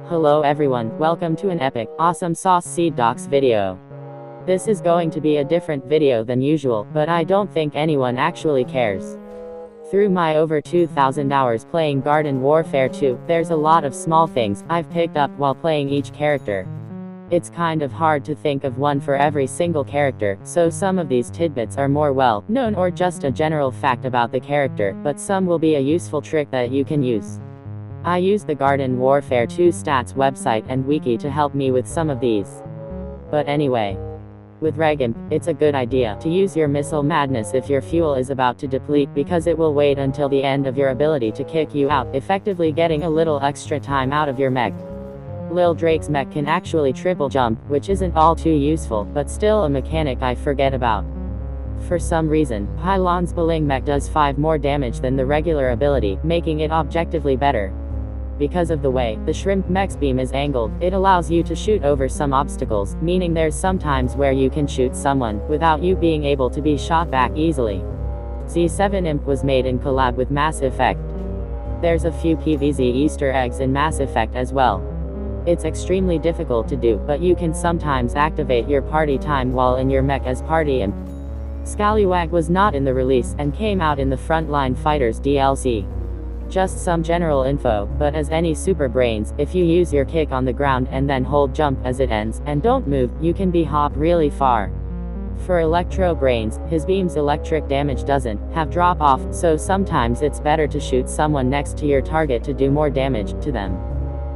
Hello everyone, welcome to an epic, awesome sauce seed docs video. This is going to be a different video than usual, but I don't think anyone actually cares. Through my over 2,000 hours playing Garden Warfare 2, there's a lot of small things I've picked up while playing each character. It's kind of hard to think of one for every single character, so some of these tidbits are more well-known or just a general fact about the character, but some will be a useful trick that you can use. I use the Garden Warfare 2 stats website and wiki to help me with some of these. But anyway. With Regimp, it's a good idea to use your Missile Madness if your fuel is about to deplete because it will wait until the end of your ability to kick you out, effectively getting a little extra time out of your mech. Lil Drake's mech can actually triple jump, which isn't all too useful, but still a mechanic I forget about. For some reason, Pylon's Baling mech does 5 more damage than the regular ability, making it objectively better. Because of the way the Shrimp mech's beam is angled, it allows you to shoot over some obstacles, meaning there's some times where you can shoot someone without you being able to be shot back easily. Z7 Imp was made in collab with Mass Effect. There's a few PvZ Easter eggs in Mass Effect as well. It's extremely difficult to do, but you can sometimes activate your party time while in your mech as Party Imp. Scallywag was not in the release, and came out in the Frontline Fighters DLC. Just some general info, but as any super brains, if you use your kick on the ground and then hold jump as it ends, and don't move, you can be hop really far. For Electro Brains, his beam's electric damage doesn't have drop off, so sometimes it's better to shoot someone next to your target to do more damage to them.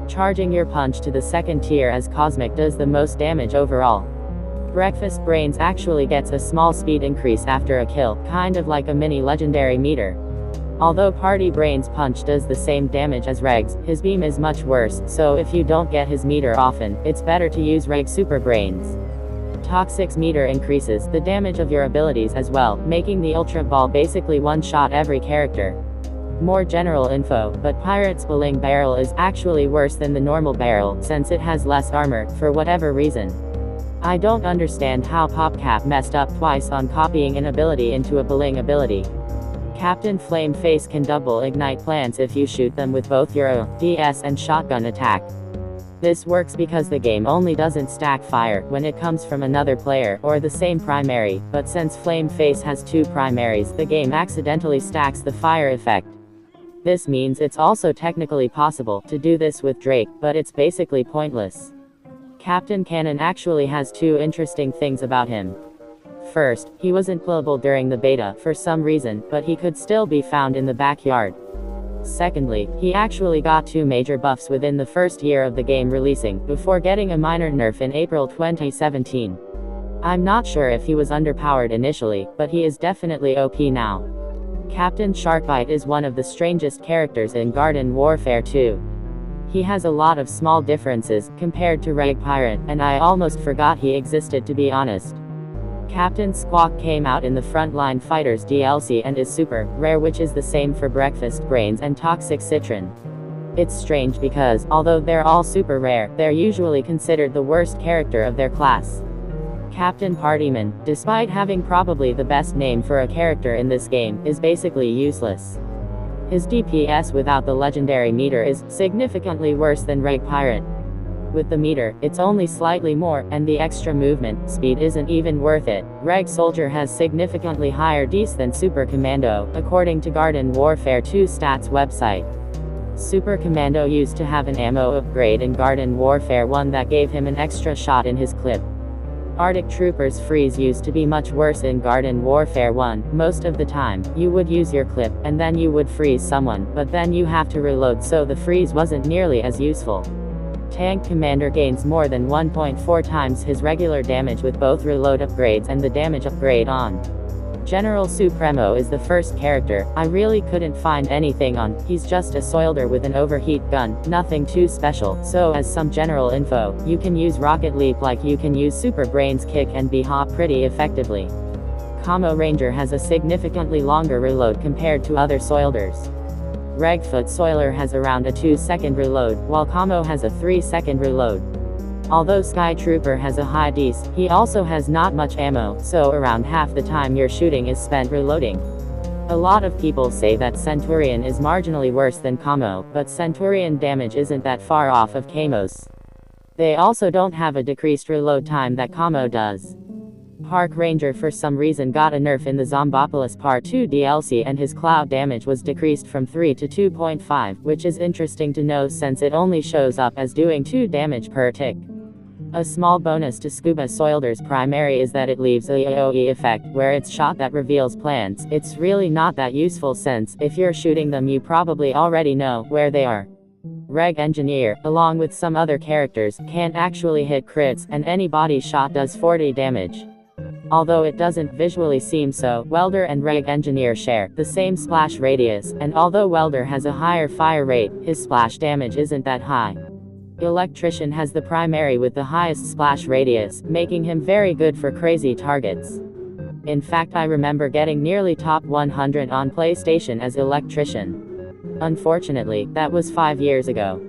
Charging your punch to the second tier as Cosmic does the most damage overall. Breakfast Brains actually gets a small speed increase after a kill, kind of like a mini legendary meter. Although Party Brains punch does the same damage as Reg's, his beam is much worse, so if you don't get his meter often, it's better to use Reg Super Brains. Toxic's meter increases the damage of your abilities as well, making the Ultra Ball basically one-shot every character. More general info, but Pirate's Baling barrel is actually worse than the normal barrel, since it has less armor, for whatever reason. I don't understand how PopCap messed up twice on copying an ability into a Baling ability. Captain Flameface can double ignite plants if you shoot them with both your DS and shotgun attack. This works because the game only doesn't stack fire when it comes from another player, or the same primary, but since Flameface has 2 primaries, the game accidentally stacks the fire effect. This means it's also technically possible to do this with Drake, but it's basically pointless. Captain Cannon actually has 2 interesting things about him. First, he wasn't playable during the beta for some reason, but he could still be found in the backyard. Secondly, he actually got 2 major buffs within the first year of the game releasing, before getting a minor nerf in April 2017. I'm not sure if he was underpowered initially, but he is definitely OP now. Captain Sharkbite is one of the strangest characters in Garden Warfare 2. He has a lot of small differences compared to Reg Pirate, and I almost forgot he existed, to be honest. Captain Squawk came out in the Frontline Fighters DLC and is super rare, which is the same for Breakfast Brains and Toxic Citron. It's strange because, although they're all super rare, they're usually considered the worst character of their class. Captain Partyman, despite having probably the best name for a character in this game, is basically useless. His DPS without the legendary meter is significantly worse than Reg Pirate. With the meter, it's only slightly more, and the extra movement speed isn't even worth it. Reg Soldier has significantly higher DS than Super Commando, according to Garden Warfare 2 stats website. Super Commando used to have an ammo upgrade in Garden Warfare 1 that gave him an extra shot in his clip. Arctic Trooper's freeze used to be much worse in Garden Warfare 1, most of the time, you would use your clip, and then you would freeze someone, but then you have to reload, so the freeze wasn't nearly as useful. Tank Commander gains more than 1.4 times his regular damage with both reload upgrades and the damage upgrade on. General Supremo is the first character I really couldn't find anything on. He's just a soldier with an overheat gun, nothing too special, so as some general info, you can use Rocket Leap like you can use Super Brains Kick and be hop pretty effectively. Camo Ranger has a significantly longer reload compared to other soldiers. Regfoot Soiler has around a 2-second reload, while Camo has a 3-second reload. Although Sky Trooper has a high DS, he also has not much ammo, so around half the time you're shooting is spent reloading. A lot of people say that Centurion is marginally worse than Camo, but Centurion damage isn't that far off of Camo's. They also don't have a decreased reload time that Camo does. Park Ranger for some reason got a nerf in the Zombopolis Part 2 DLC and his cloud damage was decreased from 3 to 2.5, which is interesting to know since it only shows up as doing 2 damage per tick. A small bonus to Scuba Soilder's primary is that it leaves a AoE effect where it's shot that reveals plants. It's really not that useful since, if you're shooting them you probably already know where they are. Reg Engineer, along with some other characters, can't actually hit crits, and any body shot does 40 damage. Although it doesn't visually seem so, Welder and Reg Engineer share the same splash radius, and although Welder has a higher fire rate, his splash damage isn't that high. Electrician has the primary with the highest splash radius, making him very good for crazy targets. In fact, I remember getting nearly top 100 on PlayStation as Electrician. Unfortunately, that was 5 years ago.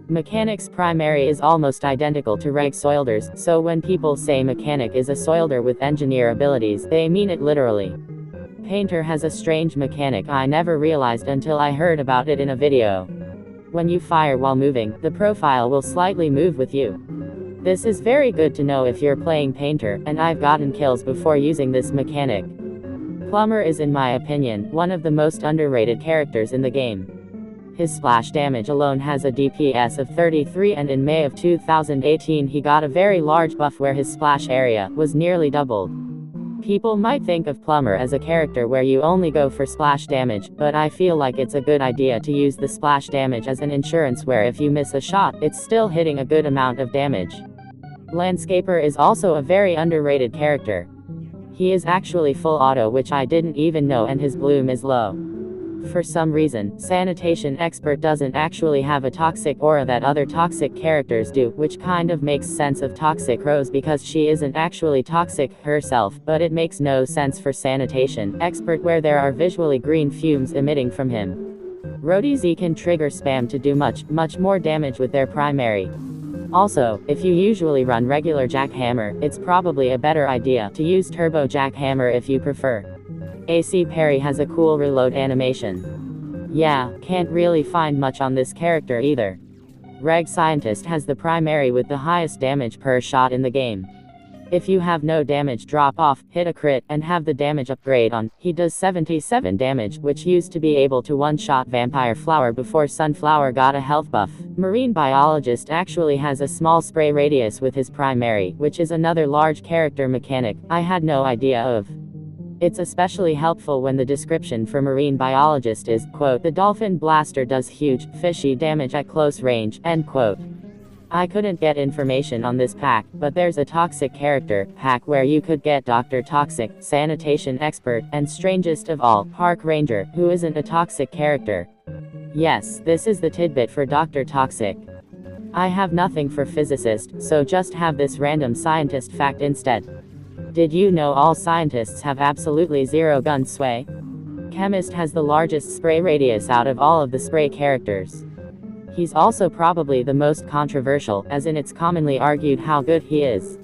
Mechanic's primary is almost identical to Reg Soilder's, so when people say Mechanic is a Soilder with Engineer abilities, they mean it literally. Painter has a strange mechanic I never realized until I heard about it in a video. When you fire while moving, the profile will slightly move with you. This is very good to know if you're playing Painter, and I've gotten kills before using this mechanic. Plumber is, in my opinion, one of the most underrated characters in the game. His splash damage alone has a DPS of 33, and in May of 2018 he got a very large buff where his splash area was nearly doubled. People might think of Plumber as a character where you only go for splash damage, but I feel like it's a good idea to use the splash damage as an insurance where if you miss a shot, it's still hitting a good amount of damage. Landscaper is also a very underrated character. He is actually full auto, which I didn't even know, and his bloom is low. For some reason, Sanitation Expert doesn't actually have a toxic aura that other toxic characters do, which kind of makes sense of Toxic Rose because she isn't actually toxic herself, but it makes no sense for Sanitation Expert where there are visually green fumes emitting from him. Rhodey Z can trigger spam to do much more damage with their primary. Also, if you usually run regular Jackhammer, it's probably a better idea to use Turbo Jackhammer if you prefer. AC Parry has a cool reload animation. Yeah, can't really find much on this character either. Reg Scientist has the primary with the highest damage per shot in the game. If you have no damage drop off, hit a crit, and have the damage upgrade on, he does 77 damage, which used to be able to one-shot Vampire Flower before Sunflower got a health buff. Marine Biologist actually has a small spray radius with his primary, which is another large character mechanic I had no idea of. It's especially helpful when the description for Marine Biologist is, quote, "The Dolphin Blaster does huge, fishy damage at close range," end quote. I couldn't get information on this pack, but there's a toxic character pack where you could get Dr. Toxic, Sanitation Expert, and strangest of all, Park Ranger, who isn't a toxic character. Yes, this is the tidbit for Dr. Toxic. I have nothing for physicist, so just have this random scientist fact instead. Did you know all scientists have absolutely zero gun sway? Chemist has the largest spray radius out of all of the spray characters. He's also probably the most controversial, as in it's commonly argued how good he is.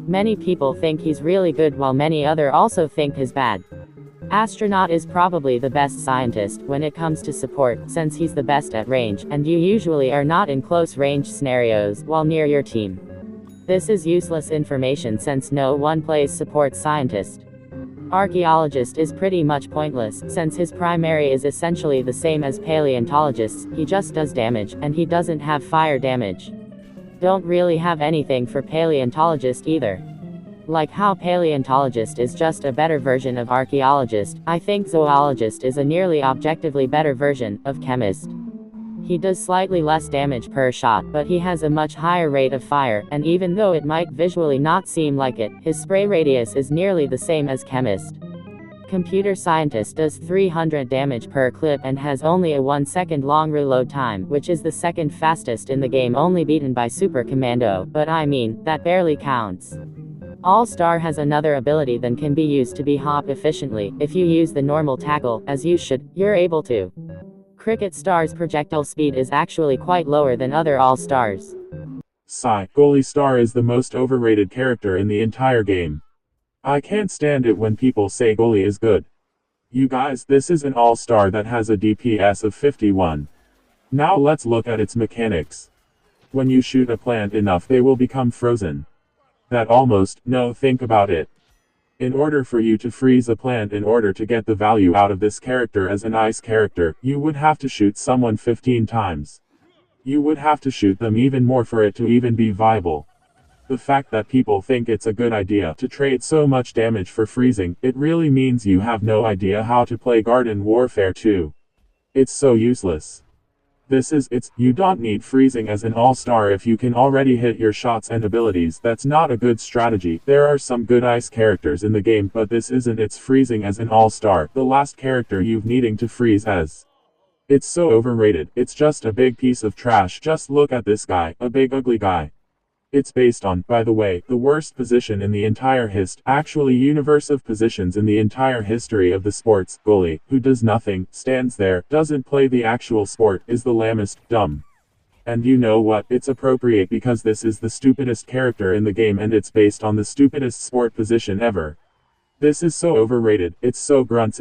Many people think he's really good while many other also think he's bad. Astronaut is probably the best scientist when it comes to support, since he's the best at range, and you usually are not in close range scenarios while near your team. This is useless information since no one plays support scientist. Archaeologist is pretty much pointless, since his primary is essentially the same as paleontologists, he just does damage, and he doesn't have fire damage. Don't really have anything for paleontologist either. Like how paleontologist is just a better version of archaeologist, I think zoologist is a nearly objectively better version of chemist. He does slightly less damage per shot, but he has a much higher rate of fire, and even though it might visually not seem like it, his spray radius is nearly the same as chemist. Computer scientist does 300 damage per clip and has only a 1 second long reload time, which is the second fastest in the game, only beaten by Super Commando, but I mean, that barely counts. All-Star has another ability that can be used to hop efficiently. If you use the normal tackle, as you should, you're able to. Cricket Star's projectile speed is actually quite lower than other All-Stars. Sigh, Goalie Star is the most overrated character in the entire game. I can't stand it when people say Goalie is good. You guys, this is an all-star that has a DPS of 51. Now let's look at its mechanics. When you shoot a plant enough, they will become frozen. Think about it. In order for you to freeze a plant in order to get the value out of this character as an ice character, you would have to shoot someone 15 times. You would have to shoot them even more for it to even be viable. The fact that people think it's a good idea to trade so much damage for freezing, it really means you have no idea how to play Garden Warfare 2. It's so useless. You don't need freezing as an all-star if you can already hit your shots and abilities. That's not a good strategy. There are some good ice characters in the game, but this isn't. It's freezing as an all-star, the last character you've needing to freeze as. It's so overrated. It's just a big piece of trash. Just look at this guy, a big ugly guy. It's based on, by the way, the worst position in the entire universe of positions in the entire history of the sports. Goalie, who does nothing, stands there, doesn't play the actual sport, is the lamest, dumb. And you know what, it's appropriate because this is the stupidest character in the game and it's based on the stupidest sport position ever. This is so overrated, it's so grunts,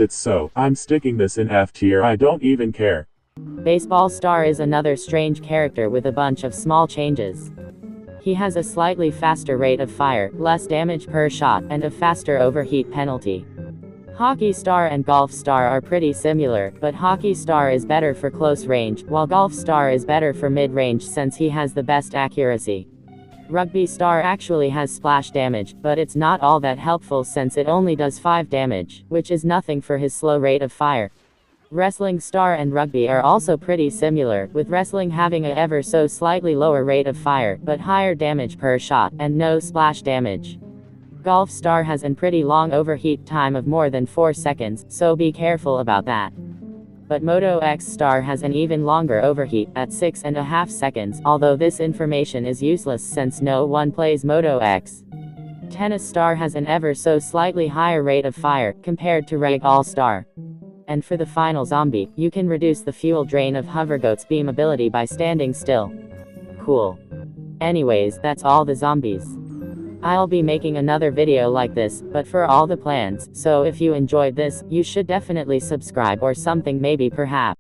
I'm sticking this in F tier, I don't even care. Baseball Star is another strange character with a bunch of small changes. He has a slightly faster rate of fire, less damage per shot, and a faster overheat penalty. Hockey Star and Golf Star are pretty similar, but Hockey Star is better for close range, while Golf Star is better for mid-range since he has the best accuracy. Rugby Star actually has splash damage, but it's not all that helpful since it only does 5 damage, which is nothing for his slow rate of fire. Wrestling Star and Rugby are also pretty similar, with Wrestling having a ever so slightly lower rate of fire, but higher damage per shot, and no splash damage. Golf Star has a pretty long overheat time of more than 4 seconds, so be careful about that. But Moto X Star has an even longer overheat, at 6.5 seconds, although this information is useless since no one plays Moto X. Tennis Star has an ever so slightly higher rate of fire, compared to Reg All Star. And for the final zombie, you can reduce the fuel drain of Hovergoat's beam ability by standing still. Cool. Anyways, that's all the zombies. I'll be making another video like this, but for all the plans, so if you enjoyed this, you should definitely subscribe or something maybe perhaps.